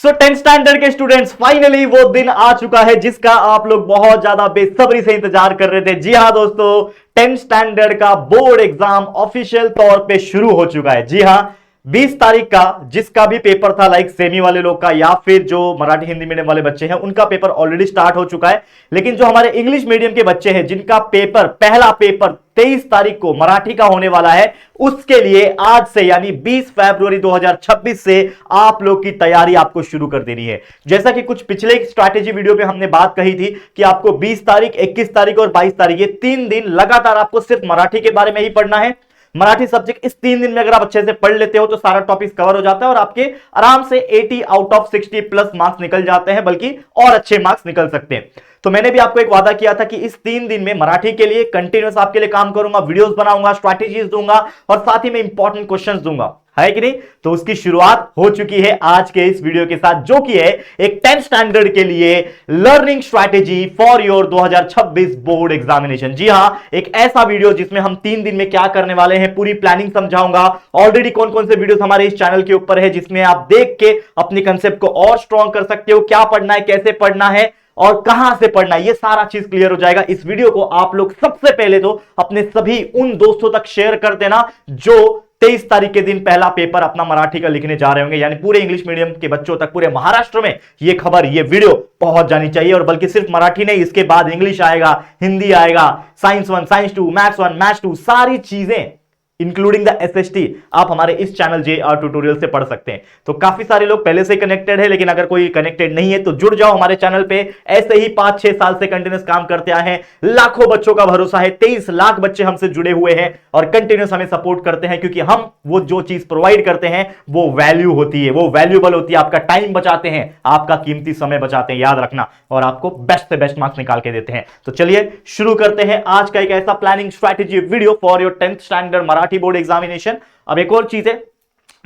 सो 10th standard के students, finally वो दिन आ चुका है जिसका आप लोग बहुत ज्यादा बेसब्री से इंतजार कर रहे थे। जी हां दोस्तों, 10th स्टैंडर्ड का बोर्ड एग्जाम ऑफिशियल तौर पे शुरू हो चुका है। जी हां, 20 तारीख का जिसका भी पेपर था, लाइक सेमी वाले लोग का या फिर जो मराठी हिंदी मीडियम वाले बच्चे हैं उनका पेपर ऑलरेडी स्टार्ट हो चुका है। लेकिन जो हमारे इंग्लिश मीडियम के बच्चे हैं जिनका पेपर, पहला पेपर 23 तारीख को मराठी का होने वाला है, उसके लिए आज से यानी 20 फरवरी 2026 से आप लोग की तैयारी आपको शुरू कर देनी है। जैसा कि कुछ पिछले स्ट्रैटेजी वीडियो में हमने बात कही थी कि आपको 20 तारीख, 21 तारीख और 22 तारीख, ये 3 दिन लगातार आपको सिर्फ मराठी के बारे में ही पढ़ना है। मराठी सब्जेक्ट इस 3 दिन में अगर आप अच्छे से पढ़ लेते हो तो सारा टॉपिक कवर हो जाता है और आपके आराम से 80 आउट ऑफ 60 प्लस मार्क्स निकल जाते हैं, बल्कि और अच्छे मार्क्स निकल सकते हैं। तो मैंने भी आपको एक वादा किया था कि इस 3 दिन में मराठी के लिए कंटिन्यूअस आपके लिए काम करूंगा, वीडियोस बनाऊंगा, स्ट्रैटेजीज दूंगा और साथ ही में इंपॉर्टेंट क्वेश्चंस दूंगा, है कि नहीं। तो उसकी शुरुआत हो चुकी है आज के इस वीडियो के साथ, जो कि है एक 10th स्टैंडर्ड के लिए learning strategy for your 2026 board examination. जी हां, एक ऐसा वीडियो जिसमें हम 3 दिन में क्या करने वाले हैं, पूरी प्लानिंग समझाऊंगा। ऑलरेडी कौन कौन से वीडियोस हमारे इस चैनल के ऊपर है जिसमें आप देख के अपने कंसेप्ट को और स्ट्रॉन्ग कर सकते हो, क्या पढ़ना है, कैसे पढ़ना है और कहां से पढ़ना है, ये सारा चीज क्लियर हो जाएगा। इस वीडियो को आप लोग सबसे पहले तो अपने सभी उन दोस्तों तक शेयर कर देना जो 23 तारीख के दिन पहला पेपर अपना मराठी का लिखने जा रहे होंगे, यानी पूरे इंग्लिश मीडियम के बच्चों तक, पूरे महाराष्ट्र में ये खबर, ये वीडियो पहुंच जानी चाहिए। और बल्कि सिर्फ मराठी नहीं, इसके बाद इंग्लिश आएगा, हिंदी आएगा, साइंस 1, साइंस 2, मैथ्स 1, मैथ्स 2, सारी चीजें इंक्लूडिंग द एसएसटी आप हमारे इस चैनल JR ट्यूटोरियल से पढ़ सकते हैं। तो काफी सारे लोग पहले से कनेक्टेड है, लेकिन अगर कोई कनेक्टेड नहीं है तो जुड़ जाओ हमारे चैनल पे। ऐसे ही 5-6 साल से कंटिन्यूस काम करते आए हैं, लाखों बच्चों का भरोसा है, 23 लाख बच्चे हमसे जुड़े हुए हैं और कंटिन्यूस हमें सपोर्ट करते हैं, क्योंकि हम वो जो चीज प्रोवाइड करते हैं वो वैल्यू होती है, वो वैल्यूबल होती है। आपका टाइम बचाते हैं, आपका कीमती समय बचाते हैं, याद रखना, और आपको बेस्ट से बेस्ट मार्क्स निकाल के देते हैं। तो चलिए शुरू करते हैं आज का एक ऐसा planning strategy video for your 10th standard Marathi board examination. अब एक और चीज है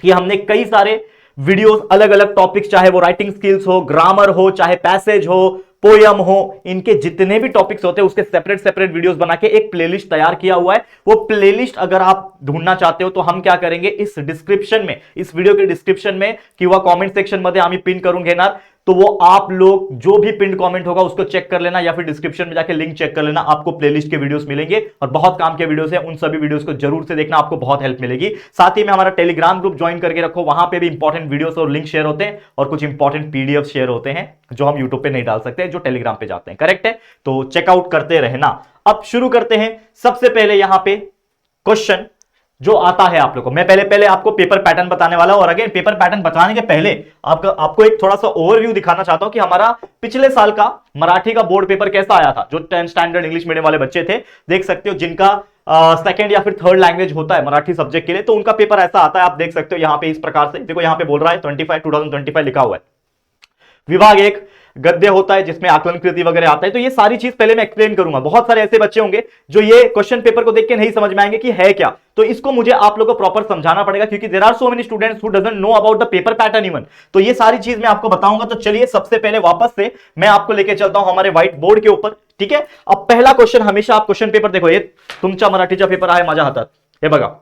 कि हमने कई सारे वीडियोस, अलग अलग टॉपिक्स, चाहे वो राइटिंग स्किल्स हो, ग्रामर हो, चाहे पैसेज हो, पोयम हो, इनके जितने भी टॉपिक्स होते हैं उसके सेपरेट सेपरेट वीडियोस बना के एक प्लेलिस्ट तैयार किया हुआ है। वो प्लेलिस्ट अगर आप ढूंढना चाहते हो तो हम क्या करेंगे, इस डिस्क्रिप्शन में, इस वीडियो के डिस्क्रिप्शन में किंवा कमेंट सेक्शन मध्ये आम्ही पिन करून घेणार, तो वो आप लोग जो भी पिन कमेंट होगा उसको चेक कर लेना या फिर डिस्क्रिप्शन में जाके लिंक चेक कर लेना। आपको प्लेलिस्ट के वीडियोस मिलेंगे और बहुत काम के वीडियोस हैं, उन सभी वीडियोस को जरूर से देखना, आपको बहुत हेल्प मिलेगी। साथ ही में हमारा टेलीग्राम ग्रुप ज्वाइन करके रखो, वहां पे भी इंपॉर्टेंट वीडियोस और लिंक शेयर होते हैं और कुछ इंपॉर्टेंट पीडीएफ शेयर होते हैं जो हम यूट्यूब पे नहीं डाल सकते, जो टेलीग्राम पे जाते हैं। करेक्ट है, तो चेकआउट करते रहना। अब शुरू करते हैं। सबसे पहले यहां पे क्वेश्चन जो आता है आप लोग को, मैं पहले आपको पेपर पैटर्न बताने वाला हूं। और अगेन पेपर पैटर्न बताने के पहले आपको एक थोड़ा सा ओवरव्यू दिखाना चाहता हूं कि हमारा पिछले साल का मराठी का बोर्ड पेपर कैसा आया था। जो 10th स्टैंडर्ड इंग्लिश मीडियम वाले बच्चे थे, देख सकते हो, जिनका सेकंड या फिर थर्ड लैंग्वेज होता है मराठी सब्जेक्ट के लिए, तो उनका पेपर ऐसा आता है। आप देख सकते हो यहां पे इस प्रकार से, देखो यहां पे बोल रहा है 2025 लिखा हुआ है। विभाग 1 गद्य होता है जिसमें आकलन कृति वगैरह आता है। तो ये सारी चीज पहले मैं एक्सप्लेन करूंगा। बहुत सारे ऐसे बच्चे होंगे जो ये क्वेश्चन पेपर को देख के नहीं समझ में आएंगे कि है क्या, तो इसको मुझे आप लोगों को प्रॉपर समझाना पड़ेगा, क्योंकि there are so many students who doesn't know about the paper pattern even. तो ये सारी चीज मैं आपको बताऊंगा। तो चलिए सबसे पहले वापस से मैं आपको लेके चलता हूं हमारे व्हाइट बोर्ड के ऊपर, ठीक है। अब पहला क्वेश्चन, हमेशा आप क्वेश्चन पेपर देखो, ये तुमचा मराठीचा पेपर आहे माझ्या हातात, हे बघा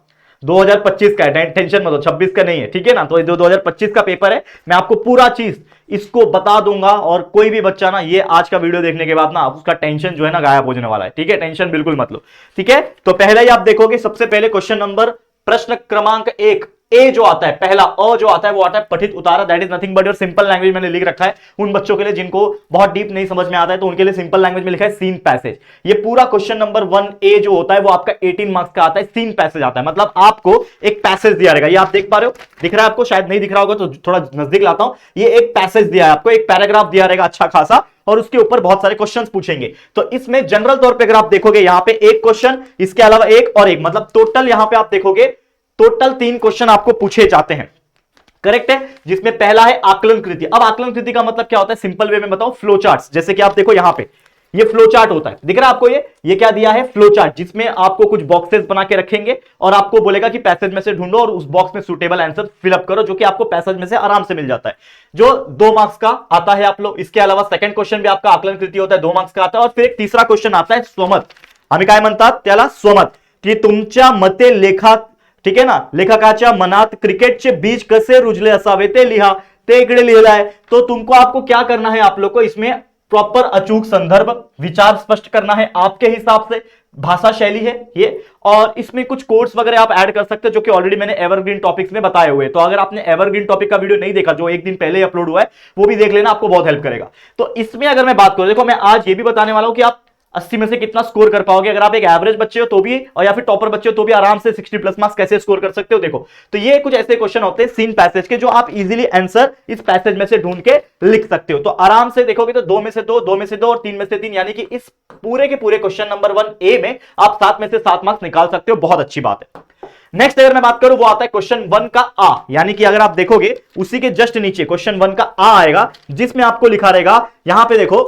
2025 का है, टेंशन मत हो, 26 का नहीं है, ठीक है ना। तो ये 2025 का पेपर है, मैं आपको पूरा चीज इसको बता दूंगा और कोई भी बच्चा ना ये आज का वीडियो देखने के बाद ना उसका टेंशन जो है ना गायब हो जाने वाला है, ठीक है। टेंशन बिल्कुल मत लो, ठीक है। तो पहले ही आप देखोगे, सबसे पहले क्वेश्चन नंबर, प्रश्न क्रमांक 1, ए जो आता है, पहला अ जो आता है वो आता है पठित उतारा, that is nothing but your simple language मैंने लिख रखा है उन बच्चों के लिए जिनको बहुत डीप नहीं समझ में आता है, तो उनके लिए सिंपल लैंग्वेज में लिखा है सीन पैसेज। ये पूरा क्वेश्चन नंबर 1 ए जो होता है वो आपका 18 मार्क्स का आता है, सीन पैसेज आता है। मतलब आपको एक पैसेज दिया रहेगा, ये आप देख पा रहे हो, दिख रहा है आपको, शायद नहीं दिख रहा होगा तो थोड़ा नजदीक लाता हूं। ये एक पैसेज दिया है आपको, एक पैराग्राफ दिया रहेगा अच्छा खासा, और उसके ऊपर बहुत सारे क्वेश्चंस पूछेंगे। तो इसमें जनरल तौर पे अगर आप देखोगे, यहां पे एक क्वेश्चन, इसके अलावा एक और एक, मतलब टोटल यहां पे आप देखोगे टोटल 3 क्वेश्चन आपको पूछे जाते हैं, करेक्ट है। जिसमें पहला है आकलन कृति। अब आकलन कृति का मतलब क्या होता है, सिंपल वे में बताऊं, फ्लो चार्ट्स। जैसे कि आप देखो यहां पे ये फ्लो चार्ट होता है, दिख रहा है आपको, ये क्या दिया है, फ्लो चार्ट, जिसमें आपको कुछ बॉक्सेस बना के रखेंगे और आपको बोलेगा कि पैसेज में से ढूंढो और उस बॉक्स में सुटेबल आंसर फिलअप करो, जो कि आपको पैसेज में से आराम से मिल जाता है, जो 2 मार्क्स का आता है आप लोग। इसके अलावा सेकंड क्वेश्चन भी आपका आकलन कृति होता है, 2 मार्क्स का आता है। और फिर एक तीसरा क्वेश्चन आता है स्वमत, आम्ही काय म्हणतात त्याला स्वमत, की तुमच्या मते लेखा, ठीक आहे ना, लेखकाच्या मनात क्रिकेटचे बीज कसे रुजले असावे ते लिहा, ते इकडे लिहिलं आहे, तो तुमको आपको क्या करना है, आप लोग को इसमें प्रॉपर अचूक संदर्भ विचार स्पष्ट करना है आपके हिसाब से, भाषा शैली है ये, और इसमें कुछ कोड्स वगैरह आप ऐड कर सकते हो जो कि ऑलरेडी मैंने एवरग्रीन टॉपिक्स में बताए हुए हैं। तो अगर आपने एवरग्रीन टॉपिक का वीडियो नहीं देखा जो एक दिन पहले अपलोड हुआ है, वो भी देख लेना, आपको बहुत हेल्प करेगा। तो इसमें अगर मैं बात करूं, देखो मैं आज ये भी बताने वाला हूं कि आप 80 में से कितना स्कोर कर पाओगे। अगर आप एक एवरेज बच्चे हो तो भी, और या फिर टॉपर बच्चे हो तो भी आराम से 60 प्लस मार्क्स कैसे स्कोर कर सकते हो। देखो तो ये कुछ ऐसे क्वेश्चन होते हैं सीन पैसेज के, जो आप इजीली आंसर इस पैसेज में से ढूंढ के लिख सकते हो। तो आराम से देखोगे तो 2 में से 2, 2 में से 2 और 3 में से 3, यानी कि इस पूरे के पूरे क्वेश्चन नंबर 1A में आप 7 में से 7 मार्क्स निकाल सकते हो। बहुत अच्छी बात है। नेक्स्ट अगर मैं बात करूं, वो आता है क्वेश्चन 1 का आ, यानी कि अगर आप देखोगे उसी के जस्ट नीचे क्वेश्चन 1 का आ आएगा, जिसमें आपको लिखा रहेगा, यहां पे देखो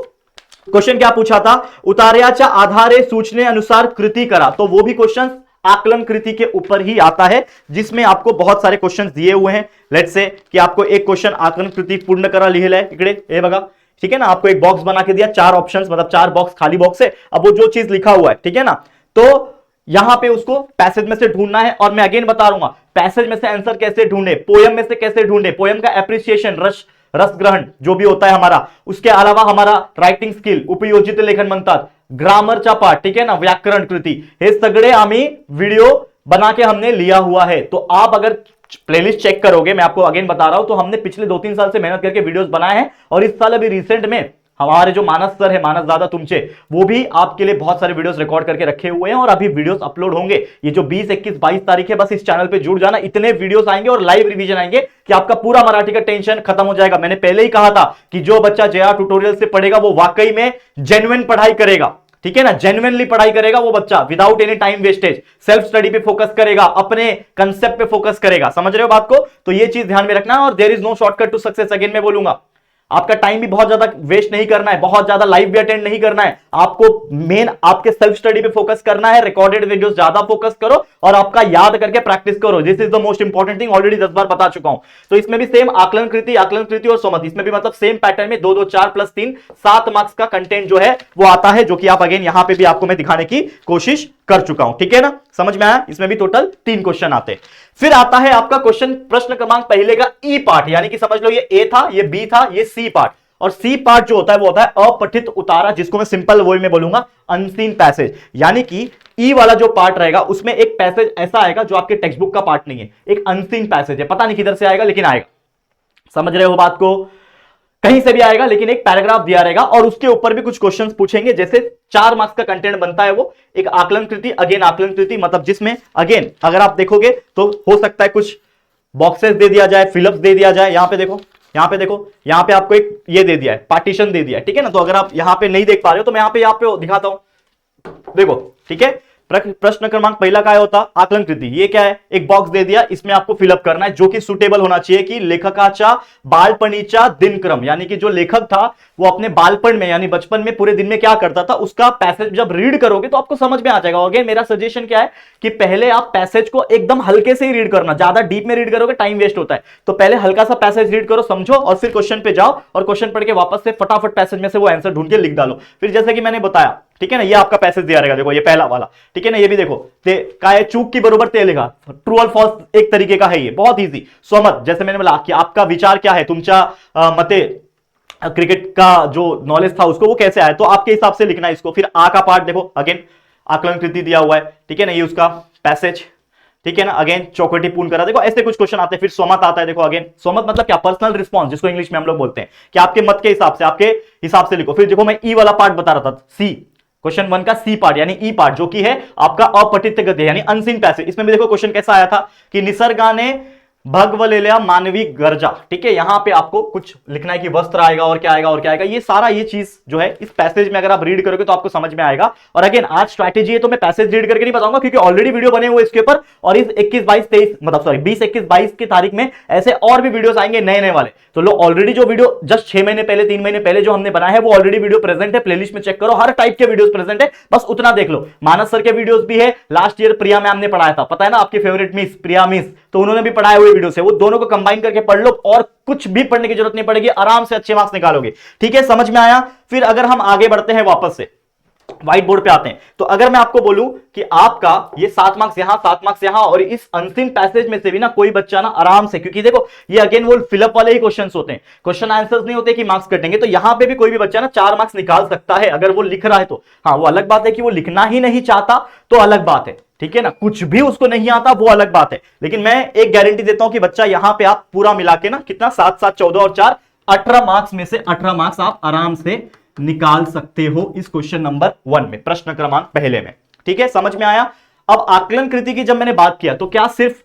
क्वेश्चन क्या पूछा था, उतार्याच्या आधारे सूचने अनुसार कृति करा। तो वो भी क्वेश्चन आकलन कृति के ऊपर ही आता है, जिसमें आपको बहुत सारे क्वेश्चंस दिए हुए हैं। लेट्स से कि आपको एक क्वेश्चन आकलन कृति पूर्ण करा लिहिलंय इकडे, हे बघा, ठीक है ना, आपको एक बॉक्स बना के दिया, 4 ऑप्शंस, मतलब 4 बॉक्स खाली बॉक्स है। अब वो जो चीज लिखा हुआ है, ठीक है ना, तो यहां पे उसको पैसेज में से ढूंढना है। और मैं अगेन बता दूंगा पैसेज में से आंसर कैसे ढूंढे, पोयम में से कैसे ढूंढे, पोयम का एप्रिसिएशन, रस ग्रहण जो भी होता है हमारा, उसके अलावा हमारा राइटिंग स्किल, उपयोजित लेखन म्हणतात, ग्रामरचा पार्ट, ठीक है ना, व्याकरण कृति, हे सगळे आम्ही वीडियो बना के हमने लिया हुआ है। तो आप अगर प्लेलिस्ट चेक करोगे, मैं आपको अगेन बता रहा हूं, तो हमने पिछले 2-3 साल से मेहनत करके वीडियोस बनाए हैं, और इस साल अभी रिसेंट में हमारे जो मानस सर है, मानस दादा तुमचे, वो भी आपके लिए बहुत सारे वीडियोस रिकॉर्ड करके रखे हुए हैं, और अभी वीडियोस अपलोड होंगे। ये जो 20, 21, 22 तारीख है, बस इस चैनल पे जुड़ जाना, इतने वीडियोस आएंगे और लाइव रिवीजन आएंगे कि आपका पूरा मराठी का टेंशन खत्म हो जाएगा। मैंने पहले ही कहा था कि जो बच्चा JR ट्यूटोरियल से पढ़ेगा वो वाकई में जेन्युइन पढ़ाई करेगा, ठीक है ना, जेन्युइनली पढ़ाई करेगा वो बच्चा, without any time wastage, self study पे फोकस करेगा, अपने कंसेप्ट पे फोकस करेगा। समझ रहे हो बात को? तो ये चीज ध्यान में रखना है। और there is no shortcut to success, again मैं बोलूंगा, आपका टाइम भी बहुत ज्यादा वेस्ट नहीं करना है, बहुत ज्यादा लाइव भी अटेंड नहीं करना है, आपको मेन आपके सेल्फ स्टडी पे फोकस करना है। रिकॉर्डेड वीडियोस ज्यादा फोकस करो और आपका याद करके प्रैक्टिस करो, this is the most important thing, already 10 बार बता चुका हूं। तो इसमें भी सेम आकलन कृति और सोमत, इसमें भी मतलब सेम पैटर्न में 2 2 4 प्लस 3 7 मार्क्स का कंटेंट जो है वो आता है, जो कि आप अगेन यहां पे भी आपको मैं दिखाने की कोशिश कर चुका हूं, ठीक है ना, समझ में आया? इसमें भी टोटल 3 क्वेश्चन आते हैं। फिर आता है आपका क्वेश्चन प्रश्न क्रमांक पहले का ई पार्ट, यानी कि समझ लो ये ए था, ये बी था, ये सी पार्ट, और सी पार्ट जो होता है वो होता है अपठित उतारा, जिसको मैं सिंपल वर्ड में बोलूंगा अनसीन पैसेज। यानी कि ई वाला जो पार्ट रहेगा उसमें एक पैसेज ऐसा आएगा जो आपके टेक्स्ट बुक का पार्ट नहीं है, एक अनसीन पैसेज है, पता नहीं किधर से आएगा लेकिन आएगा। समझ रहे हो बात को? कहीं से भी आएगा, लेकिन एक पैराग्राफ दिया रहेगा और उसके ऊपर भी कुछ क्वेश्चंस पूछेंगे। जैसे 4 मार्क्स का कंटेंट बनता है वो एक आकलन कृति, अगेन आकलन कृति, मतलब जिसमें अगेन अगर आप देखोगे तो हो सकता है कुछ बॉक्सेस दे दिया जाए, फिलअप्स दे दिया जाए। यहां पे देखो, यहां पे आपको एक ये दे दिया है, पार्टीशन दे दिया है, ठीक है ना। तो अगर आप यहां पे नहीं देख पा रहे हो तो मैं यहां पे दिखाता हूं, देखो, ठीक है। प्रश्न क्रमांक पहला क्या होता, आकलन कृति, ये क्या है, एक बॉक्स दे दिया, इसमें आपको फिलअप करना है, जो कि सुटेबल होना चाहिए कि लेखकाचा बालपणीचा दिनक्रम, यानी कि जो लेखक था वो अपने बालपन में यानी बचपन में पूरे दिन में क्या करता था, उसका पैसेज जब रीड करोगे तो आपको समझ में आ जाएगा। अगेन मेरा सजेशन क्या है कि पहले आप पैसेज को एकदम हल्के से ही रीड करना, ज्यादा डीप में रीड करोगे टाइम वेस्ट होता है। तो पहले हल्का सा पैसेज रीड करो, समझो, और फिर क्वेश्चन पे जाओ और क्वेश्चन पढ़ के वापस से फटाफट पैसेज में से वो आंसर ढूंढ के लिख डालो। फिर जैसे कि मैंने बताया, ठीक है ना, ये आपका पैसेज दिया रहेगा, देखो ये पहला वाला, ठीक है ना, ये भी देखो काय चूक की बरोबर ते लिखा, ट्रू और फॉल्स एक तरीके का है, ये बहुत इजी। स्वमत, जैसे मैंने बोला कि आपका विचार क्या है, तुमचा मते क्रिकेट का जो नॉलेज था उसको वो कैसे आया, तो आपके हिसाब से लिखना है इसको। फिर आ का पार्ट देखो, अगेन आकलन कृति दिया हुआ है, ठीक है ना, ये उसका पैसेज, ठीक है ना, अगेन चौकटी पूर्ण करा, देखो ऐसे कुछ क्वेश्चन आते हैं। फिर स्वमत आता है, देखो अगेन स्वमत मतलब क्या, पर्सनल रिस्पॉन्स, जिसको इंग्लिश में हम लोग बोलते हैं कि आपके मत के हिसाब से, आपके हिसाब से लिखो। फिर देखो मैं ई वाला पार्ट बता रहा था, सी क्वेश्चन 1 का सी पार्ट यानी ई पार्ट, जो कि है आपका अपठित गद्य यानी अनसीन पैसेज। इसमें भी देखो क्वेश्चन कैसा आया था कि निसर्गाने भगवलेल्या मानवी गरजा, ठीक है, यहां पे आपको कुछ लिखना है कि वस्त्र आएगा और क्या आएगा और क्या आएगा, ये सारा ये चीज जो है इस पैसेज में अगर आप रीड करोगे तो आपको समझ में आएगा। और अगेन आज स्ट्रैटेजी है तो मैं पैसेज रीड करके नहीं बताऊंगा, क्योंकि ऑलरेडी वीडियो बने हुए इसके ऊपर, और इस 21, 22, 23 मतलब सॉरी 20, 21, 22 की तारीख में ऐसे और भी वीडियोस आएंगे नए वाले। तो लो ऑलरेडी जो वीडियो जस्ट 6 महीने पहले, 3 महीने पहले जो हमने बनाया है वो ऑलरेडी वीडियो प्रेजेंट है, प्लेलिस्ट में चेक करो, हर टाइप के वीडियोस प्रेजेंट है, बस उतना देख लो। मानस सर के वीडियोस भी है, लास्ट ईयर प्रिया मैम ने पढ़ाया था, पता है ना, आपकी फेवरेट मिस प्रिया मिस, तो उन्होंने भी पढ़ाए हुए वीडियोस है, वो दोनों को कंबाइन करके पढ़ लो और कुछ भी पढ़ने की जरूरत नहीं पड़ेगी, आराम से अच्छे मार्क्स निकालोगे, ठीक है, समझ में आया। फिर अगर हम आगे बढ़ते हैं वापस से, व्हाइट बोर्ड पे आते हैं। तो अगर मैं आपको बोलूं कि आपका ये 7 मार्क्स यहां, 7 मार्क्स यहां, और इस अनसीन पैसेज में से भी ना कोई बच्चा ना आराम से, क्योंकि देखो ये अगेन वो फिलअप वाले ही क्वेश्चंस होते हैं, क्वेश्चन आंसर्स नहीं होते कि मार्क्स कटेंगे। तो यहां पे भी कोई भी बच्चा ना 4 मार्क्स निकाल सकता है अगर वो लिख रहा है तो। हाँ, वो अलग बात है कि वो लिखना ही नहीं चाहता तो अलग बात है, ठीक है ना, कुछ भी उसको नहीं आता वो अलग बात है। लेकिन मैं एक गारंटी देता हूं कि बच्चा यहां पे आप पूरा मिला के ना कितना, 7 7 14 और 4 18 मार्क्स में से 18 मार्क्स आप आराम से निकाल सकते हो इस क्वेश्चन नंबर 1 में, प्रश्न क्रमांक पहले में। ठीक है, समझ में आया। अब आकलन कृति की जब मैंने बात किया तो क्या सिर्फ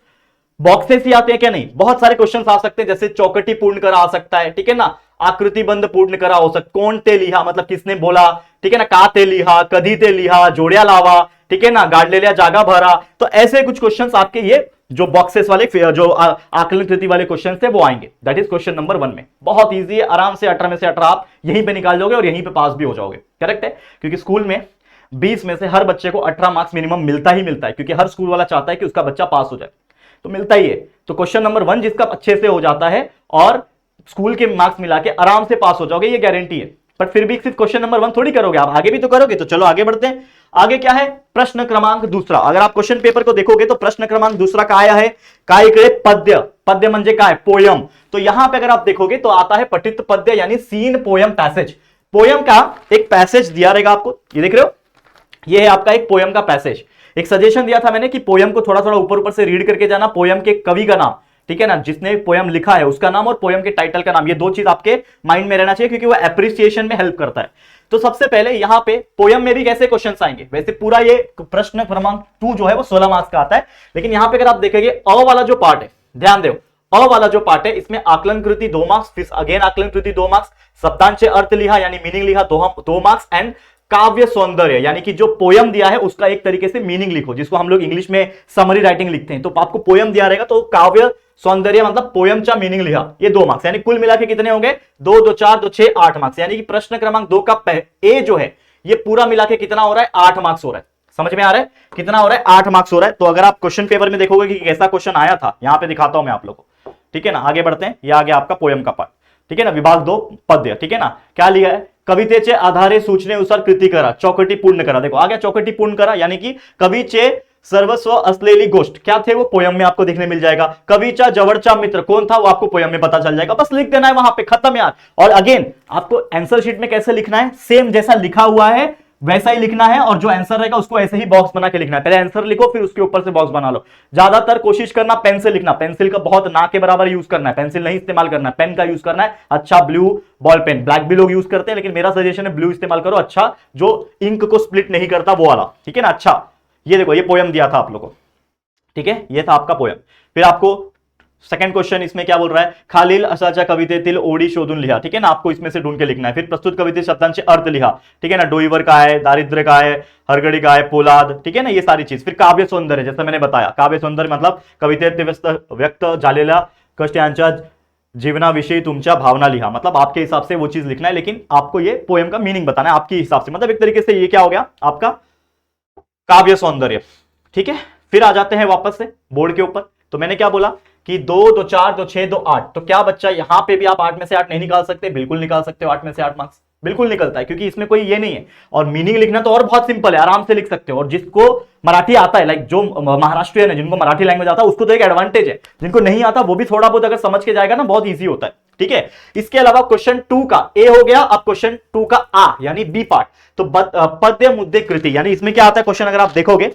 बॉक्सेस ही आते हैं क्या? नहीं, बहुत सारे क्वेश्चंस आ सकते हैं, जैसे चौकटी पूर्ण करा आ सकता है, ठीक है ना, आकृति बंद पूर्ण करा हो सकता, कौन ते लिहा मतलब किसने बोला, ठीक है ना, का ते लिहा, कधी ते लिहा, जोड़िया लावा, ठीक है ना, गाडलेल्या जागा भरा। तो ऐसे कुछ क्वेश्चंस आपके ये जो बॉक्सेस वाले जो आकलन कृति वाले क्वेश्चन थे वो आएंगे। दैट इज क्वेश्चन नंबर 1 में। बहुत इजी है, आराम से 18 में से 18 आप यहीं पे निकाल दोगे और यहीं पे पास भी हो जाओगे। करेक्ट है, क्योंकि स्कूल में 20 में से हर बच्चे को 18 मार्क्स मिनिमम मिलता ही मिलता है, क्योंकि हर स्कूल वाला चाहता है कि उसका बच्चा पास हो जाए, तो मिलता ही है। तो क्वेश्चन नंबर 1 जिसका अच्छे से हो जाता है और स्कूल के मार्क्स मिला के आराम से पास हो जाओगे, ये गारंटी है। बट फिर भी सिर्फ क्वेश्चन नंबर 1 थोड़ी करोगे, आप आगे भी तो करोगे। तो चलो आगे बढ़ते हैं। आगे क्या है? प्रश्न क्रमांक दूसरा। अगर आप क्वेश्चन पेपर को देखोगे तो प्रश्न क्रमांक दूसरा का आया है, काय इकडे पद्य। पद्य म्हणजे काय? पोयम। तो यहां पे अगर आप देखोगे तो आता है पठित पद्य, यानी सीन पोयम पैसेज। पोयम का एक पैसेज दिया रहेगा आपको, ये देख रहे हो, ये है आपका एक पोयम का पैसेज। एक सजेशन दिया था मैंने कि पोयम को थोड़ा थोड़ा ऊपर ऊपर से रीड करके जाना, पोयम के कवि का नाम, ठीक है ना, जिसने पोयम लिखा है उसका नाम और पोयम के टाइटल का नाम, ये दो चीज आपके माइंड में रहना चाहिए, क्योंकि वो एप्रिसिएशन में हेल्प करता है। तो सबसे पहले यहां पे पोयम में भी कैसे क्वेश्चंस आएंगे? वैसे पूरा ये प्रश्न क्रमांक 2 जो है वो 16 मार्क्स का आता है, लेकिन यहां पे अगर आप देखेंगे अ वाला जो पार्ट है, ध्यान दो, अ वाला जो पार्ट है इसमें आकलन कृति 2 मार्क्स, फिर अगेन आकलन कृति 2 मार्क्स, शब्दांचे अर्थ लिहा यानी मीनिंग लिहा 2 मार्क्स, एंड काव्य सौंदर्य यानी कि जो पोयम दिया है उसका एक तरीके से मीनिंग लिखो, जिसको हम लोग इंग्लिश में समरी राइटिंग लिखते हैं। तो आपको पोयम दिया रहेगा तो काव्य सौंदर्य मतलब पोयम चा मीनिंग लिहा, ये 2 मार्क्स, यानी कुल मिला के कितने हो गए? 2 2 4 2 6 8 मार्क्स। यानी कि प्रश्न क्रमांक 2 का ए जो है ये पूरा मिला के कितना हो रहा है? 8 मार्क्स हो रहा है। समझ में आ रहा है कितना हो रहा है? 8 मार्क्स हो रहा है। तो अगर आप क्वेश्चन पेपर में देखोगे कि कैसा क्वेश्चन आया था, यहां पे दिखाता हूं मैं आप लोगों को, ठीक है ना। आगे बढ़ते हैं, ये आ गया आपका पोयम का पार्ट, ठीक है ना, विभाग 2 पद्य, ठीक है ना। क्या लिखा है? कवितेचे आधारे सूचनेनुसार कृती करा, चौकटी पूर्ण करा। देखो आ गया चौकटी पूर्ण करा, यानी कि कवीचे सर्वस्व असलेली गोष्ट, क्या थे वो? पोयम में आपको देखने मिल जाएगा। कवीचा जवळचा मित्र कौन था? वो आपको पोयम में पता चल जाएगा, बस लिख देना है वहां पे, खत्म यार। और अगेन आपको आंसर शीट में कैसे लिखना है? सेम जैसा लिखा हुआ है वैसा ही लिखना है, और जो आंसर रहेगा उसको ऐसे ही बॉक्स बना के लिखना है। पहले आंसर लिखो फिर उसके ऊपर से बॉक्स बना लो। ज्यादातर कोशिश करना पेन से लिखना, पेंसिल का बहुत ना के बराबर यूज करना है, पेंसिल नहीं इस्तेमाल करना है, पेन का यूज करना है। अच्छा ब्लू बॉल पेन, ब्लैक भी लोग यूज करते हैं, लेकिन मेरा सजेशन है ब्लू इस्तेमाल करो, अच्छा जो इंक को स्प्लिट नहीं करता वो वाला, ठीक है ना। अच्छा ये देखो, ये पोयम दिया था आप लोगों को, ठीक है, ये था आपका पोयम। फिर आपको सेकंड क्वेश्चन इसमें क्या बोल रहा है? खालील असाच्या कवितेतील ओळी शोधून लिहा, ठीक है ना, आपको इसमें से ढूंढ के लिखना है। फिर प्रस्तुत कविते शब्दांचे अर्थ लिहा, ठीक है ना, डोईवर का है, दारिद्र्य का है, हरगड़ी का है, पोलाद, ठीक है ना, ये सारी चीज। फिर काव्य सौंदर्य, जैसा मैंने बताया, काव्य सौंदर्य मतलब कवितेत व्यक्त झालेल्या कष्ट यांच्या जीवनाविषयी तुमच्या भावना लिहा, मतलब आपके हिसाब से वो चीज लिखना है, लेकिन आपको ये पोयम का मीनिंग बताना है आपके हिसाब से। मतलब एक तरीके से ये क्या हो गया आपका काव्य सौंदर्य, ठीक है। फिर आ जाते हैं वापस से बोर्ड के ऊपर। तो मैंने क्या बोला कि 2 2 4 2 6 2 8, तो क्या बच्चा यहां पे भी आप 8 में से 8 नहीं निकाल सकते? बिल्कुल निकाल सकते हो, 8 में से 8 मार्क्स बिल्कुल निकलता है, क्योंकि इसमें कोई ये नहीं है। और मीनिंग लिखना तो और बहुत सिंपल है, आराम से लिख सकते हो। और जिसको मराठी आता है, लाइक जो महाराष्ट्रियन है, जिनको मराठी लैंग्वेज आता है, उसको तो एक एडवांटेज है। जिनको नहीं आता वो भी थोड़ा बहुत अगर समझ के जाएगा ना, बहुत ईजी होता है, ठीक है। इसके अलावा क्वेश्चन 2 का ए हो गया, अब क्वेश्चन 2 का आ यानी बी पार्ट। तो पद्य मुद्दे कृति, यानी इसमें क्या आता है क्वेश्चन, अगर आप देखोगे,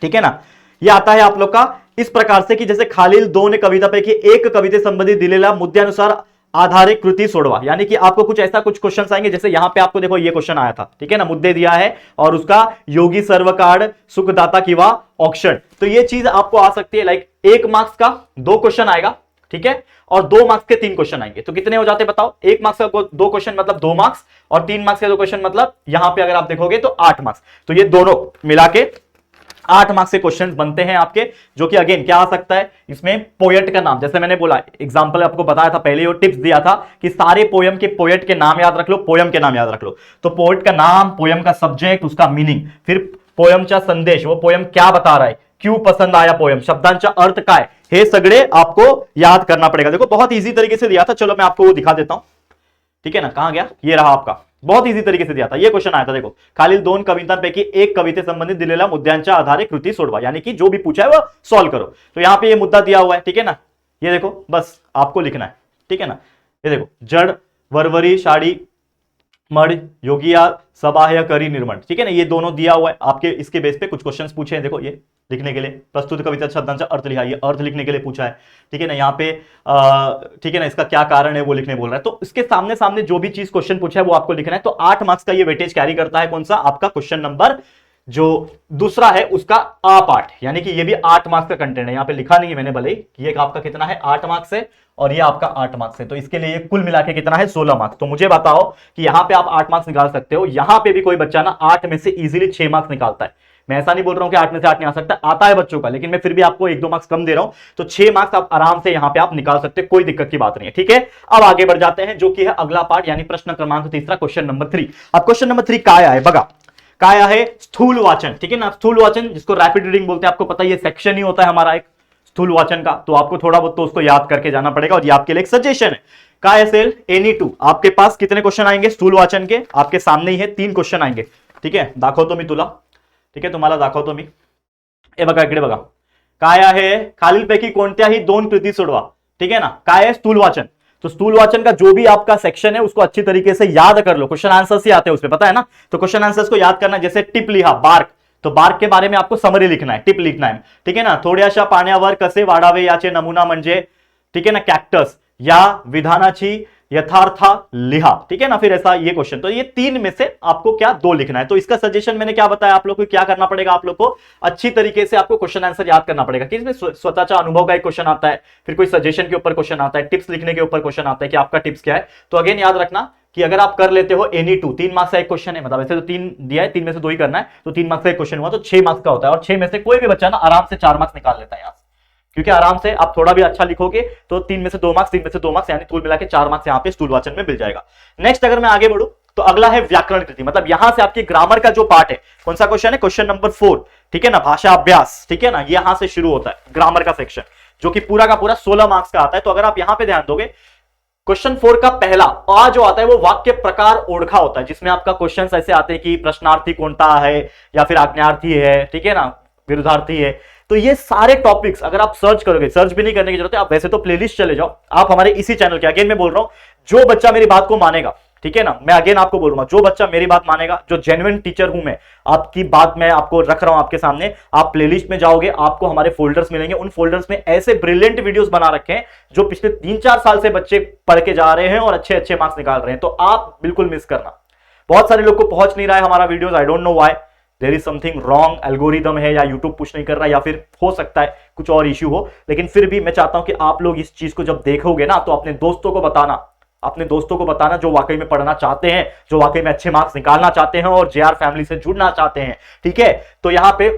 ठीक है ना, ये आता है आप लोग का इस प्रकार से कि जैसे खालील 2 ने कवितापैकी एक कविते संबंधित दिलेला मुद्द्यानुसार आधारे कृति सोडवा, यानी कि आपको कुछ ऐसा कुछ क्वेश्चंस आएंगे, जैसे यहां पे आपको देखो ये क्वेश्चन आया था, ठीक है ना, मुद्दे दिया है और उसका योगी सर्वकाळ सुखदाता किंवा औक्षण। तो ये चीज आपको आ सकती है, लाइक 1 मार्क्स का 2 क्वेश्चन आएगा, ठीक है, और 2 मार्क्स के 3 क्वेश्चन आएंगे। तो कितने हो जाते बताओ? 1 मार्क्स का 2 क्वेश्चन मतलब 2 मार्क्स, और 3 मार्क्स के 2 क्वेश्चन मतलब यहां पे अगर आप देखोगे तो 8 मार्क्स। तो ये दोनों मिला के 8 मार्क्स के क्वेश्चंस बनते हैं आपके, जो कि अगेन क्या आ सकता है इसमें? पोएट का नाम, जैसे मैंने बोला एग्जांपल आपको बताया था पहले, और टिप्स दिया था कि सारे पोयम के पोएट के नाम याद रख लो, पोयम के नाम याद रख लो। तो पोएट का नाम, पोयम का सब्जेक्ट, उसका मीनिंग, फिर पोयमचा संदेश, वो पोयम क्या बता रहा है, क्यों पसंद आया पोयम, शब्दांचा अर्थ काय, हे सगळे आपको याद करना पड़ेगा। देखो बहुत ईजी तरीके से दिया था, चलो मैं आपको वो दिखा देता हूं, ठीक है ना, कहां गया, ये रहा आपका, बहुत इजी तरीके से दिया था, ये क्वेश्चन आया था, देखो खालील दोन कवितांपैकी एक कविते संबंधित दिलेल्या मुद्द्यांच्या आधारे कृती सोडवा, यानी कि जो भी पूछा है वो सॉल्व करो। तो यहां पे ये मुद्दा दिया हुआ है, ठीक है ना, ये देखो बस आपको लिखना है, ठीक है ना, ये देखो जड़ वरवरी साड़ी मड़ योगिया सबाह्य करी निर्मण, ठीक है ना, ये दोनों दिया हुआ है आपके, इसके बेस पे कुछ क्वेश्चंस पूछे हैं, देखो ये लिखने के लिए प्रस्तुत कविता शब्दांचा अर्थ लिखा, ये अर्थ लिखने के लिए पूछा है, ठीक है ना, यहाँ पे ठीक है ना, इसका क्या कारण है वो लिखने बोल रहा है। तो इसके सामने सामने जो भी चीज क्वेश्चन पूछा है वो आपको लिखना है। तो 8 मार्क्स का ये वेटेज कैरी करता है, कौन सा, आपका क्वेश्चन नंबर जो दूसरा है उसका आ पार्ट, यानी कि ये भी 8 मार्क्स का कंटेंट है, यहाँ पे लिखा नहीं है मैंने भले ही, ये आपका कितना है 8 मार्क्स है और ये आपका 8 मार्क्स है, तो इसके लिए ये कुल मिला के कितना है 16 मार्क्स। तो मुझे बताओ कि यहाँ पे आप 8 मार्क्स निकाल सकते हो, यहाँ पे भी कोई बच्चा ना 8 में से इजीली 6 मार्क्स निकालता है। मैं ऐसा नहीं बोल रहा हूं कि 8 में से 8 नहीं आ सकता, आता है बच्चों का, लेकिन मैं फिर भी आपको 1-2 मार्क्स कम दे रहा हूं, तो 6 मार्क्स आप आराम से यहां पे आप निकाल सकते हैं, कोई दिक्कत की बात नहीं है, ठीक है। अब आगे बढ़ जाते हैं, जो कि है अगला पार्ट, यानी प्रश्न क्रमांक तीसरा, क्वेश्चन नंबर 3। अब क्वेश्चन नंबर 3 काय आहे बघा, काय आहे स्थूल वाचन, ठीक है ना, स्थूल वाचन जिसको रैपिड रीडिंग बोलते हैं, आपको पता है ये सेक्शन ही होता है हमारा एक स्थूल वाचन का, तो आपको थोड़ा बहुत तो उसको याद करके जाना पड़ेगा, और ये आपके लिए एक सजेशन है। काय असेल एनी 2, आपके पास कितने क्वेश्चन आएंगे स्थूल वाचन के, आपके सामने ही है 3 क्वेश्चन आएंगे, ठीक है, दाखवतो मी तुला, ठीक है, तुम्हाला दाखवतो मी, हे बघा इकडे बघा, काय आहे खालीलपैकी कोणत्याही 2 कृती सोडवा, ठीक है ना, काय है स्थूल वाचन, तो स्थूल वाचन का जो भी आपका सेक्शन है उसको अच्छी तरीके से याद कर लो, क्वेश्चन आंसर्स ही आते हैं उसमें, पता है ना, तो क्वेश्चन आंसर्स को याद करना, जैसे टिप लिहा बार्क, तो बार्क के बारे में आपको समरी लिखना है, टिप लिखना है, ठीक है ना, थोड्याशा पाण्यावर कसे वाढावे याचे नमुना म्हणजे, ठीक है ना, कॅक्टस, या विधानाची यथार्था लिहा, ठीक है ना, फिर ऐसा ये क्वेश्चन, तो ये 3 में से आपको क्या 2 लिखना है। तो इसका सजेशन मैंने क्या बताया आप लोग को, क्या करना पड़ेगा, आप लोग को अच्छी तरीके से आपको क्वेश्चन आंसर याद करना पड़ेगा, कि इसमें स्वतःचा अनुभव का एक क्वेश्चन आता है, फिर कोई सजेशन के ऊपर क्वेश्चन आता है, टिप्स लिखने के ऊपर क्वेश्चन आता है कि आपका टिप्स क्या है। तो अगेन याद रखना कि अगर आप कर लेते हो एनी 2, 3 मार्क्स का एक क्वेश्चन है, मतलब ऐसे तो 3 दिया है, 3 में से 2 ही करना है, तो 3 मार्क्स का एक क्वेश्चन हुआ तो 6 मार्क्स का होता है, और 6 में से कोई भी बच्चा ना आराम से 4 मार्क्स निकाल लेता है यहां से, क्योंकि आराम से आप थोड़ा भी अच्छा लिखोगे तो 3 में से 2 मार्क्स, 3 में से 2 मार्क्स, यानी कुल मिला के 4 मार्क्स यहाँ पे स्थूल वाचन में मिल जाएगा। नेक्स्ट अगर मैं आगे बढ़ूं तो अगला है व्याकरण कृति, मतलब यहां से आपकी ग्रामर का जो पार्ट है, कौन सा क्वेश्चन है, क्वेश्चन नंबर 4, ठीक है ना, भाषा अभ्यास, ठीक है ना, यहां से शुरू होता है ग्रामर का सेक्शन, जो कि पूरा का पूरा 16 मार्क्स का आता है। तो अगर आप यहां पे ध्यान दोगे, क्वेश्चन 4 का पहला आ जो आता है वो वाक्य प्रकार ओळखा होता है, जिसमें आपका क्वेश्चंस ऐसे आते हैं कि प्रश्नार्थी कोणता है या फिर आज्ञार्थी है, ठीक है ना, विरुद्धार्थी है। तो ये सारे टॉपिक्स अगर आप सर्च करोगे, सर्च भी नहीं करने की जरूरत है, आप वैसे तो प्लेलिस्ट चले जाओ, आप हमारे इसी चैनल के, अगेन मैं बोल रहा हूं, जो बच्चा मेरी बात को मानेगा, ठीक है ना, मैं अगेन आपको बोलूंगा, जो बच्चा मेरी बात मानेगा, जो जेन्युइन टीचर हूं मैं, आपकी बात मैं आपको रख रहा हूं आपके सामने, आप प्लेलिस्ट में जाओगे, आपको हमारे फोल्डर्स मिलेंगे, उन फोल्डर्स में ऐसे ब्रिलियंट वीडियोस बना रखे हैं जो पिछले 3-4 साल से बच्चे पढ़ के जा रहे हैं और अच्छे अच्छे मार्क्स निकाल रहे हैं। तो आप बिल्कुल मिस करना, बहुत सारे लोग को पहुंच नहीं रहा है हमारा videos, I don't know why, there is something wrong, algorithm है, या यूट्यूब पुश नहीं कर रहा, या फिर हो सकता है कुछ और इश्यू हो, लेकिन फिर भी मैं चाहता हूं कि आप लोग इस चीज को जब देखोगे ना, तो अपने दोस्तों को बताना, जो वाकई में पढ़ना चाहते हैं, जो वाकई में अच्छे मार्क्स निकालना चाहते हैं और जेआर फैमिली से जुड़ना चाहते हैं, ठीक है। तो यहां पे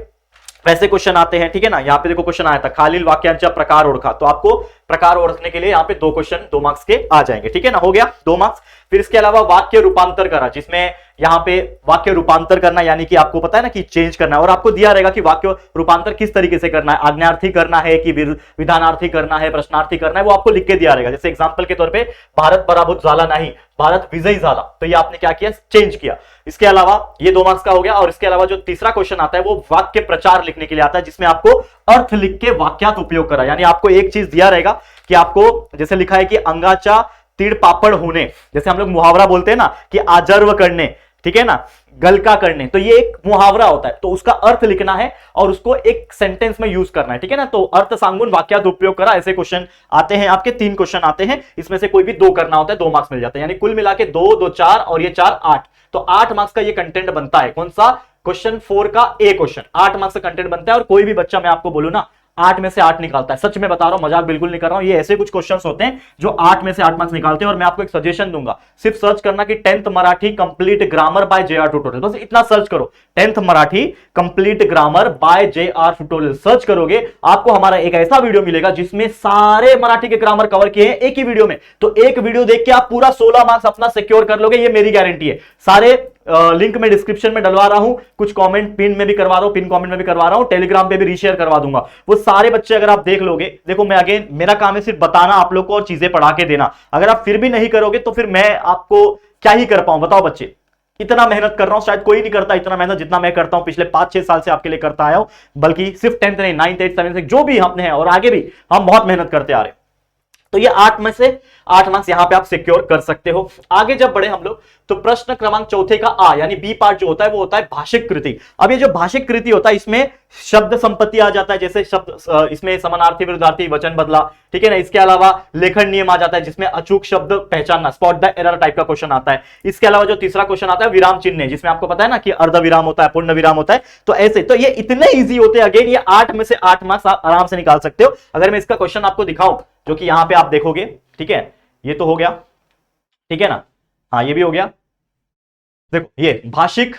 वैसे क्वेश्चन आते हैं, ठीक है ना, यहां पे देखो क्वेश्चन आया था खालील वाक्यांचा प्रकार ओळखा, तो आपको प्रकार ओळखने के लिए यहां पे 2 क्वेश्चन 2 मार्क्स के आ जाएंगे, ठीक है ना, हो गया 2 मार्क्स। फिर इसके अलावा वाक्य रूपांतर करा, जिसमें यहां पे वाक्य रूपांतर करना, यानी कि आपको पता है ना कि चेंज करना है, और आपको दिया रहेगा कि वाक्य रूपांतर किस तरीके से करना है, आज्ञार्थी करना है कि विधानार्थी करना है, प्रश्नार्थी करना है, वो आपको लिख के दिया रहेगा। जैसे एग्जांपल के तौर पे भारत पराभूत झाला नहीं, भारत विजयी झाला, तो ये आपने क्या किया, चेंज किया। इसके अलावा ये 2 मार्क्स का हो गया, और इसके अलावा जो तीसरा क्वेश्चन आता है वो वाक्य प्रचार लिखने के लिए आता है, जिसमें आपको अर्थ लिख के वाक्यात उपयोग करा, यानी आपको एक चीज दिया रहेगा कि आपको, जैसे लिखा है कि अंगाचा तीड़ पापड़ होने, जैसे हम लोग मुहावरा बोलते हैं ना कि आजर्व करने, ठीक है ना, गलका करने, तो ये एक मुहावरा होता है, तो उसका अर्थ लिखना है और उसको एक सेंटेंस में यूज करना है, ठीक है ना। तो अर्थ सांगून वाक्यात उपयोग करा, ऐसे क्वेश्चन आते हैं आपके, 3 क्वेश्चन आते हैं, इसमें से कोई भी 2 करना होता है, 2 मार्क्स मिल जाते हैं, यानी कुल मिला के 2, 2, 4 और ये 4, 8, तो 8 मार्क्स का ये कंटेंट बनता है। कौन सा, क्वेश्चन 4 का ए क्वेश्चन 8 मार्क्स का कंटेंट बनता है, और कोई भी बच्चा, मैं आपको बोलूं ना, 8 में से 8 निकालता है, सच में बता रहा हूं, मजाक बिल्कुल नहीं कर रहा हूं, ये ऐसे कुछ क्वेश्चंस होते हैं जो 8 में से 8 मार्क्स निकालते हैं। और मैं आपको एक सजेशन दूंगा, सिर्फ सर्च करना कि 10th Marathi complete grammar by JR tutorial, बस इतना सर्च करो, 10th Marathi complete grammar by JR tutorial search करोगे, आपको हमारा एक ऐसा वीडियो मिलेगा जिसमें सारे मराठी के ग्रामर कवर किए हैं एक ही वीडियो में। तो एक वीडियो देख के आप पूरा 16 मार्क्स अपना सिक्योर कर लोगे, ये मेरी गारंटी है। सारे लिंक मैं डिस्क्रिप्शन में डलवा रहा हूं, कुछ कमेंट पिन में भी करवा रहा हूं, पिन कमेंट में भी करवा रहा हूं, टेलीग्राम पे भी रीशेयर करवा दूंगा। वो सारे बच्चे अगर आप देख लोगे, देखो मैं अगेन मेरा काम है सिर्फ बताना आप लोग को और चीजें पढ़ा के देना। अगर आप फिर भी नहीं करोगे तो फिर मैं आपको क्या ही कर पाऊं, बताओ बच्चे। इतना मेहनत कर रहा हूं, शायद कोई नहीं करता इतना मेहनत जितना मैं करता हूं, पिछले 5-6 साल से आपके लिए करता आया हूं। बल्कि सिर्फ 10th नहीं, 9th 8th 7th जो भी हमने है और आगे भी हम बहुत मेहनत करते आ रहे हैं। तो ये 8 में से 8 मार्क्स यहां पे आप सिक्योर कर सकते हो। आगे जब बढ़े हम लोग तो प्रश्न क्रमांक चौथे का आ यानी बी पार्ट जो होता है वो होता है भाषिक कृति। अब ये जो भाषिक कृति होता है इसमें शब्द संपत्ति आ जाता है, जैसे शब्द इसमें समानार्थी विरुद्धार्थी वचन बदला, ठीक है ना। इसके अलावा लेखन नियम आ जाता है जिसमें अचूक शब्द पहचानना, स्पॉट द एरर टाइप का क्वेश्चन आता है। इसके अलावा जो तीसरा क्वेश्चन आता है विराम चिन्ह, जिसमें आपको पता है ना कि अर्ध विराम होता है, पूर्ण विराम होता है। तो ऐसे तो ये इतने ईजी होते हैं, अगेन ये 8 में से 8 मार्क्स आप आराम से निकाल सकते हो। अगर मैं इसका क्वेश्चन आपको दिखाऊं जो कि यहां पे आप देखोगे, ठीक है, ये तो हो गया, ठीक है ना, हाँ ये भी हो गया। देखो ये भाषिक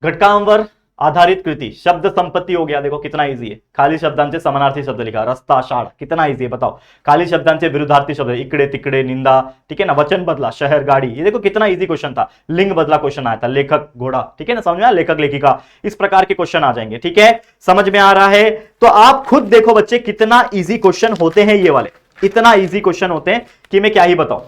घटकांवर आधारित कृति शब्द संपत्ति हो गया, देखो कितना इजी है। खाली शब्दांचे समानार्थी शब्द लिखा, रस्ता शाळा, कितना इजी है बताओ। खाली शब्दांचे विरुद्धार्थी शब्द, इकडे तिकडे निंदा, ठीक है ना। वचन बदला, शहर गाड़ी, ये देखो कितना इजी क्वेश्चन था। लिंग बदला क्वेश्चन आया था, लेखक घोड़ा, ठीक है ना, समझ में आया, लेखक लेखिका, इस प्रकार के क्वेश्चन आ जाएंगे, ठीक है, समझ में आ रहा है। तो आप खुद देखो बच्चे कितना इजी क्वेश्चन होते हैं ये वाले, इतना इजी क्वेश्चन होते हैं कि मैं क्या ही बताऊं,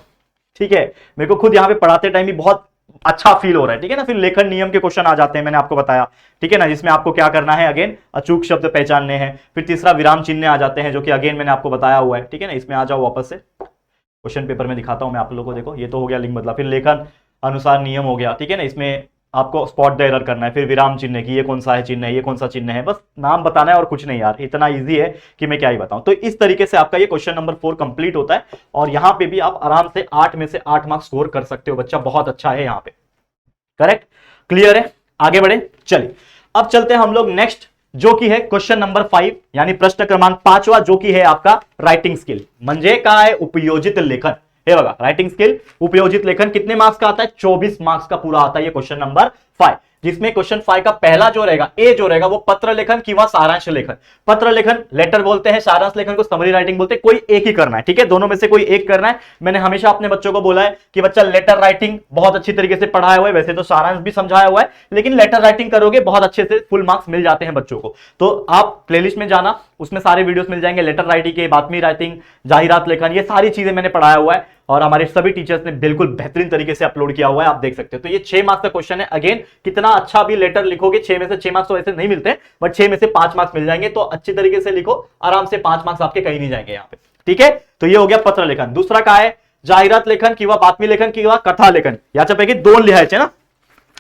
ठीक है। मेरे को खुद यहां पे पढ़ाते टाइम भी बहुत अच्छा फील हो रहा है, ठीक है ना। फिर लेखन नियम के क्वेश्चन आ जाते हैं, मैंने आपको बताया, ठीक है ना, जिसमें आपको क्या करना है, अगेन अचूक शब्द पहचानने हैं। फिर तीसरा विराम चिन्ह आ जाते हैं जो कि अगेन मैंने आपको बताया हुआ है, ठीक है ना। इसमें आ जाओ वापस से, क्वेश्चन पेपर में दिखाता हूं मैं आप लोगों को। देखो ये तो हो गया लिंग बदला, फिर लेखन अनुसार नियम हो गया, ठीक है ना। इसमें आपको स्पॉट द एरर करना है, फिर विराम चिन्ह की ये कौन सा है चिन्ह है, ये कौन सा चिन्ह है, बस नाम बताना है और कुछ नहीं यार, इतना इजी है कि मैं क्या ही बताऊं। तो इस तरीके से आपका ये क्वेश्चन नंबर 4 कंप्लीट होता है और यहां पे भी आप आराम से 8 में से 8 मार्क्स स्कोर कर सकते हो। बच्चा बहुत अच्छा है यहां पे, करेक्ट, क्लियर है। आगे बढ़े, चलिए अब चलते हैं हम लोग नेक्स्ट जो कि है क्वेश्चन नंबर 5 यानी प्रश्न क्रमांक 5वां, जो कि है आपका राइटिंग स्किल, म्हणजे काय है उपयोजित लेखन। हे बघा राइटिंग स्किल उपयोजित लेखन कितने मार्क्स का आता है, 24 मार्क्स का पूरा आता है ये क्वेश्चन नंबर 5, जिसमें क्वेश्चन 5 का पहला जो रहेगा ए जो रहेगा वो पत्र लेखन किंवा सारांश लेखन। पत्र लेखन लेटर बोलते हैं, सारांश लेखन को समरी राइटिंग बोलते हैं, कोई एक ही करना है, ठीक है, दोनों में से कोई एक करना है। मैंने हमेशा अपने बच्चों को बोला है कि बच्चा लेटर राइटिंग बहुत अच्छी तरीके से पढ़ाया हुआ है, वैसे तो सारांश भी समझाया हुआ है, लेकिन लेटर राइटिंग करोगे बहुत अच्छे से फुल मार्क्स मिल जाते हैं बच्चों को। तो आप प्लेलिस्ट में जाना, उसमें सारे वीडियोस मिल जाएंगे, लेटर राइटिंग के, बातमी राइटिंग, जाहिरात लेखन, ये सारी चीजें मैंने पढ़ाया हुआ है और हमारे सभी टीचर्स ने बिल्कुल बेहतरीन तरीके से अपलोड किया हुआ है, आप देख सकते हो। तो ये 6 मार्क्स का क्वेश्चन है। अगेन कितना अच्छा भी लेटर लिखोगे, 6 में से 6 मार्क्स तो ऐसे नहीं मिलते, बट 6 में से 5 मार्क्स मिल जाएंगे। तो अच्छी तरीके से लिखो, आराम से 5 मार्क्स आपके कहीं नहीं जाएंगे यहाँ पे, ठीक है। तो ये हो गया पत्र लेखन। दूसरा क्या है, जाहिरात लेखन किंवा बातमी लेखन किंवा कथा लेखन, याच्यापैकी 2 लिहायचे ना,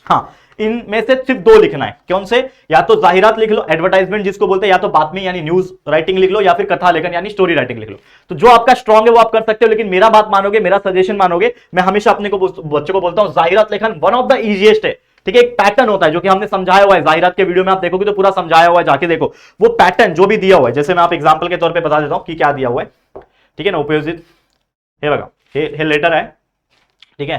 हाँ इनमें से सिर्फ 2 लिखना है। कौन से, या तो जाहिरात लिख लो, एडवर्टाइजमेंट जिसको बोलते हैं, या तो बातमी यानी न्यूज राइटिंग लिख लो, या फिर कथा लेखन यानी स्टोरी राइटिंग लिख लो। तो जो आपका स्ट्रांग है वो आप कर सकते हो, लेकिन मेरा बात मानोगे, मेरा सजेशन मानोगे, मैं हमेशा अपने को बच्चों को बोलता हूं जाहिरात लेखन वन ऑफ द इजीएस्ट है, ठीक है। एक पैटर्न होता है जो कि हमने समझाया हुआ है, जाहिरात के वीडियो में आप देखोगे तो पूरा समझाया हुआ है, जाके देखो वो पैटर्न जो भी दिया हुआ है। जैसे मैं आप एग्जांपल के तौर पे बता देता हूं कि क्या दिया हुआ है, ठीक है ना। उपयोजित, हे बघा हे लेटर है, ठीक है,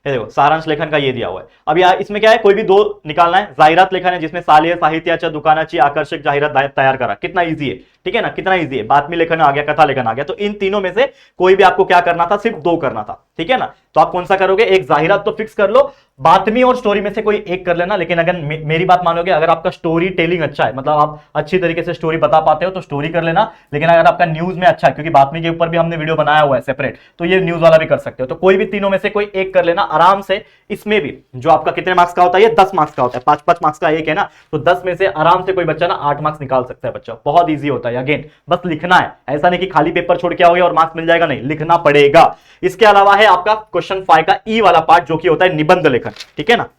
ये देखो सारांश लेखन का ये दिया हुआ है। अब यार इसमें क्या है, कोई भी 2 निकालना है। जाहिरात लेखन है जिसमें शालेय साहित्याच्या दुकानाची आकर्षक जाहिरात तैयार करा, कितना इजी है, ठीक है ना, कितना इजी है। बातमी लेखन आ गया, कथा लेखन आ गया। तो इन तीनों में से कोई भी आपको क्या करना था, सिर्फ 2 करना था, ठीक है ना। तो आप कौन सा करोगे, एक जाहिरात तो फिक्स कर लो, बातमी और स्टोरी में से कोई एक कर लेना। लेकिन अगर मेरी बात मानोगे, अगर आपका स्टोरी टेलिंग अच्छा है, मतलब आप अच्छी तरीके से स्टोरी बता पाते हो तो स्टोरी कर लेना। लेकिन अगर आपका न्यूज में अच्छा है, क्योंकि बातमी के ऊपर भी हमने वीडियो बनाया हुआ है सेपरेट, तो ये न्यूज वाला भी कर सकते हो। तो कोई भी तीनों में से कोई एक कर लेना आराम से। इसमें भी जो आपका कितने मार्क्स का होता है, ये 10 मार्क्स का होता है, 5-5 मार्क्स का एक है ना, तो 10 में से आराम से कोई बच्चा ना 8 मार्क्स निकाल सकता है। बच्चा बहुत ईजी होता है, अगेन बस लिखना है, ऐसा नहीं कि खाली पेपर छोड़ के आओगे और मार्क्स मिल जाएगा, नहीं, लिखना पड़ेगा। इसके अलावा है आपका क्वेश्चन 5 का ई वाला पार्ट जो कि होता है निबंध लेखन, ठीक है ना,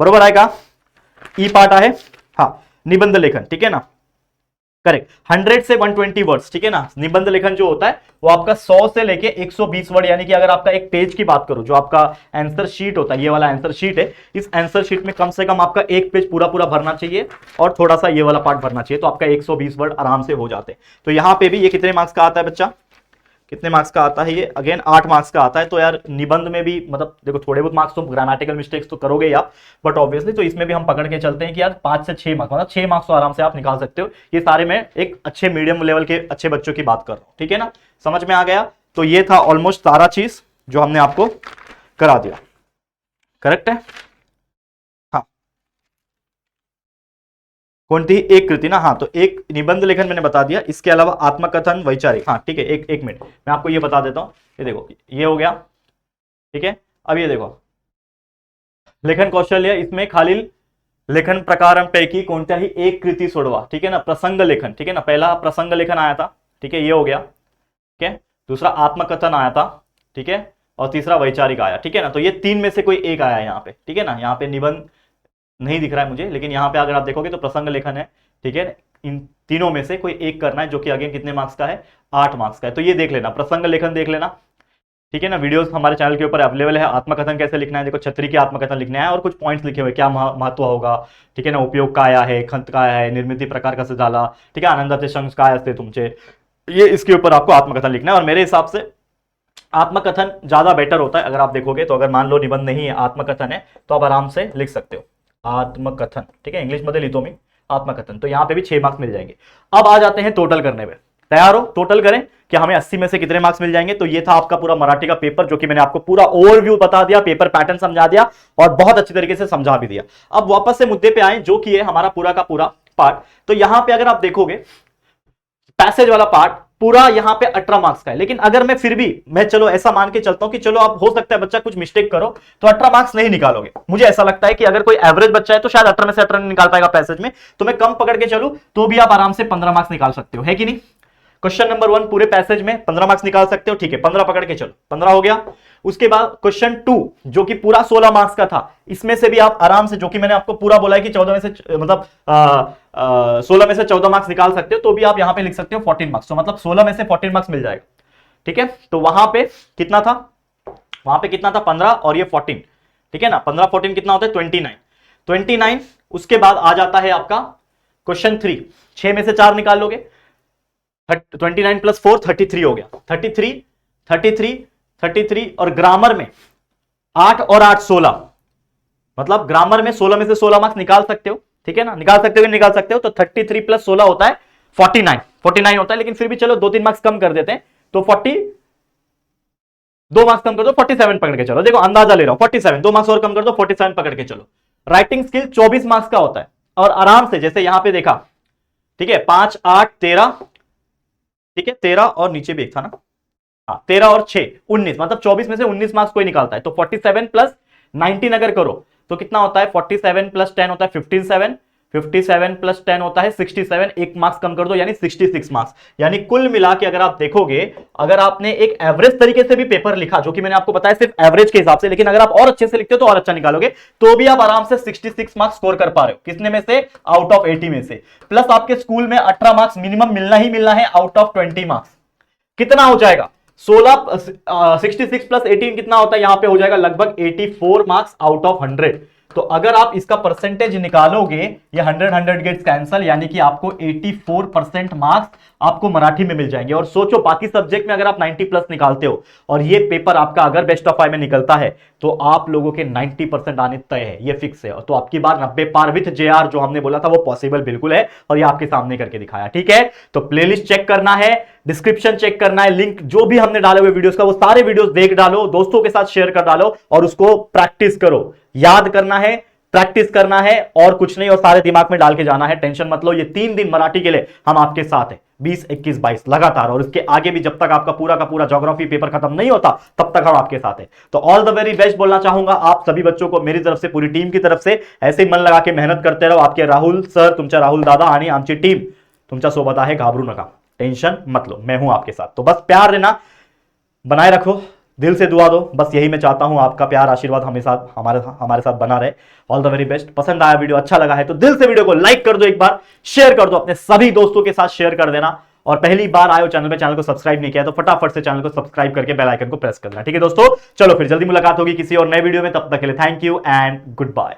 बरोबर आएगा। ई पार्ट है, हाँ निबंध लेखन, ठीक है ना, करेक्ट। 100 से 120 वर्ड्स, ठीक है ना। निबंध लेखन जो होता है वो आपका 100 से लेके 120 वर्ड, यानी कि अगर आपका एक पेज की बात करूं, जो आपका आंसर शीट होता है, ये वाला आंसर शीट है, इस आंसर शीट में कम से कम आपका एक पेज पूरा पूरा भरना चाहिए और थोड़ा सा ये वाला पार्ट भरना चाहिए, तो आपका 120 वर्ड आराम से हो जाते हैं। तो यहां पे भी ये कितने मार्क्स का आता है बच्चा, कितने मार्क्स का आता है ये, अगेन 8 मार्क्स का आता है। तो यार निबंध में भी मतलब देखो थोड़े बहुत मार्क्स तो ग्रामेटिकल मिस्टेक्स तो करोगे ही आप, बट ऑब्वियसली तो इसमें भी हम पकड़ के चलते हैं कि यार 5 से 6 मार्क्स, मतलब 6 मार्क्स तो आराम से आप निकाल सकते हो। ये सारे मैं एक अच्छे मीडियम लेवल के अच्छे बच्चों की बात कर रहा हूं, ठीक है ना, समझ में आ गया। तो ये था ऑलमोस्ट सारा चीज जो हमने आपको करा दिया, करेक्ट है। कोणतीही एक कृति ना, हाँ तो एक निबंध लेखन मैंने बता दिया, इसके अलावा आत्मकथन, वैचारिक, हाँ ठीक है, एक मिनट मैं आपको ये बता देता हूं। ये देखो ये हो गया, ठीक है। अब ये देखो लेखन कौशल्य, इसमें खालील लेखन प्रकारांपैकी कोणत्याही एक कृती सोडवा, ठीक है ना। प्रसंग लेखन, ठीक है ना, पहला प्रसंग लेखन आया था, ठीक है, ये हो गया, ठीक है। दूसरा आत्मकथन आया था, ठीक है, और तीसरा वैचारिक आया, ठीक है ना। तो ये तीन में से कोई एक आया है यहाँ पे, ठीक है ना। यहाँ पे निबंध नहीं दिख रहा है मुझे, लेकिन यहाँ पे अगर आप देखोगे तो प्रसंग लेखन है, ठीक है। इन तीनों में से कोई एक करना है, जो कि अगेन कितने मार्क्स का है, 8 मार्क्स का है। तो ये देख लेना, प्रसंग लेखन देख लेना, ठीक है ना। वीडियोस हमारे चैनल के ऊपर अवेलेबल है। आत्मकथन कैसे लिखना है, देखो छतरी के आत्मकथन लिखना है और कुछ पॉइंट्स लिखे हुए, क्या महत्व होगा, ठीक है ना, उपयोग काय आहे, खंत काय आहे, निर्मिती प्रकार कसं झाला, ठीक है, आनंदाचे क्षण काय असते तुमचे, ये इसके ऊपर आपको आत्मकथन लिखना है। और मेरे हिसाब से आत्मकथन ज्यादा बेटर होता है। अगर आप देखोगे तो अगर मान लो निबंध नहीं है, आत्मकथन है, तो आप आराम से लिख सकते हो आत्मकथन, ठीक है, इंग्लिश मध्ये लिखो मी आत्मकथन, तो यहाँ पे भी 6 मार्क्स मिल जाएंगे। अब आ जाते हैं टोटल करने में, तैयार हो, टोटल करें कि हमें 80 में से कितने मार्क्स मिल जाएंगे। तो ये था आपका पूरा मराठी का पेपर, जो कि मैंने आपको पूरा ओवरव्यू बता दिया, पेपर पैटर्न समझा दिया और बहुत अच्छी तरीके से समझा भी दिया। अब वापस से मुद्दे पे आए, जो कि है हमारा पूरा का पूरा पार्ट। तो यहां पे अगर आप देखोगे पैसेज वाला पार्ट पूरा यहाँ पे 18 मार्क्स का है, लेकिन अगर मैं फिर भी मैं चलो ऐसा मान के चलता हूं कि चलो आप हो सकता है बच्चा कुछ मिस्टेक करो तो 18 मार्क्स नहीं निकालोगे। मुझे ऐसा लगता है कि अगर कोई एवरेज बच्चा है तो शायद 18 में से 18 नहीं निकाल पाएगा पैसेज में, तो मैं कम पकड़ के चलूं तो भी आप आराम से 15 मार्क्स निकाल सकते हो, है कि नहीं। क्वेश्चन नंबर 1 पूरे पैसेज में 15 मार्क्स निकाल सकते हो, ठीक है, 15 पकड़ के चलो, 15 हो गया। उसके बाद क्वेश्चन 2 जो कि पूरा 16 मार्क्स का था, इसमें से भी आप आराम से, जो कि मैंने आपको पूरा बोला है कि 14 में से मतलब 16 में से 14 मार्क्स निकाल सकते हो, तो भी आप यहां पे लिख सकते हो 14 मार्क्स, तो मतलब 16 में से 14 मार्क्स मिल जाएगा, ठीक है। तो वहां पे कितना था, वहां पे कितना था 15 और ये 14, ठीक है ना। 15 14 कितना होता है 29। उसके बाद आ जाता है आपका क्वेश्चन 3, 6 में से 4 निकाल लोगे, 29 प्लस 4 33 हो गया, 33 और ग्रामर में 8 और 8 16, मतलब ग्रामर में 16 में से 16 मार्क्स निकाल सकते हो, ठीक है ना, निकाल सकते हो। तो 33 प्लस 16 होता है 49 होता है, लेकिन फिर भी चलो 2-3 मार्क्स कम कर देते हैं, तो 2 मार्क्स कम कर दो, 47 पकड़ के चलो। देखो अंदाजा ले रहा हूं, 47, 2 मार्क्स और कम कर दो, 47 पकड़ के चलो। राइटिंग स्किल 24 मार्क्स का होता है, और आराम से जैसे यहां पे देखा, ठीक है, 5 8 13, ठीक है, 13 और नीचे भी एक था ना, हाँ 13 और 6 19, मतलब 24 में से 19 मार्क्स कोई निकालता है। तो 47 प्लस 19 अगर करो तो कितना होता है, 47 प्लस 10 होता है 57, 57 प्लस 10 होता है 67, एक मार्क्स कम कर दो यानी 66 मार्क्स। यानी कुल मिला के अगर आप देखोगे, अगर आपने एक एवरेज तरीके से भी पेपर लिखा, जो कि मैंने आपको बताया सिर्फ एवरेज के हिसाब से, लेकिन अगर आप और अच्छे से लिखते हो तो और अच्छा निकालोगे, तो भी आप आराम से 66 मार्क्स स्कोर कर पा रहे हो। कितने में से, आउट ऑफ 80 में से। प्लस आपके स्कूल में 18 मार्क्स मिनिमम मिलना ही मिलना है आउट ऑफ 20 मार्क्स। कितना हो जाएगा 66 प्लस 18 कितना होता है, यहां पे हो जाएगा लगभग 84 मार्क्स आउट ऑफ 100। तो अगर आप इसका परसेंटेज निकालोगे, ये 100 गेट्स कैंसल, यानी कि आपको 84% मार्क्स आपको मराठी में मिल जाएंगे। और सोचो बाकी सब्जेक्ट में अगर आप 90 प्लस निकालते हो और ये पेपर आपका अगर बेस्ट ऑफ 5 में निकलता है, तो आप लोगों के 90% आने तय है, ये फिक्स है। तो आपकी बार 90 पार विथ जेआर जो हमने बोला था वो पॉसिबल बिल्कुल है, और ये आपके सामने करके दिखाया, ठीक है। तो प्लेलिस्ट चेक करना है, डिस्क्रिप्शन चेक करना है, लिंक जो भी हमने डाले हुए वीडियोस का वो सारे वीडियोस देख डालो, दोस्तों के साथ शेयर कर डालो और उसको प्रैक्टिस करो। याद करना है, प्रैक्टिस करना है और कुछ नहीं, और सारे दिमाग में डाल के जाना है। टेंशन मत लो, ये 3 दिन मराठी के लिए हम आपके साथ हैं, 20 21 22 लगातार, और इसके आगे भी जब तक आपका पूरा का पूरा ज्योग्राफी पेपर खत्म नहीं होता तब तक हम आपके साथ हैं। तो ऑल द वेरी बेस्ट बोलना चाहूंगा आप सभी बच्चों को मेरी तरफ से, पूरी टीम की तरफ से। ऐसे ही मन लगा के मेहनत करते रहो। आपके राहुल सर, तुमच्या राहुल दादा आणि आमची टीम तुमच्या सोबत आहे, घाबरू नका, टेंशन मत लो, मैं हूं आपके साथ। तो बस प्यार देना बनाए रखो, दिल से दुआ दो, बस यही मैं चाहता हूं, आपका प्यार आशीर्वाद हमेशा हमारे साथ बना रहे। All the very best. पसंद आया वीडियो, अच्छा लगा है तो दिल से वीडियो को लाइक कर दो, एक बार शेयर कर दो, अपने सभी दोस्तों के साथ शेयर कर देना। और पहली बार आए हो चैनल पे, चैनल को सब्सक्राइब नहीं किया तो फटाफट से चैनल को सब्सक्राइब करके बेल आइकन को प्रेस कर देना, ठीक है दोस्तों। चलो फिर जल्दी मुलाकात होगी किसी और नए वीडियो में, तब तक के लिए thank you and good bye.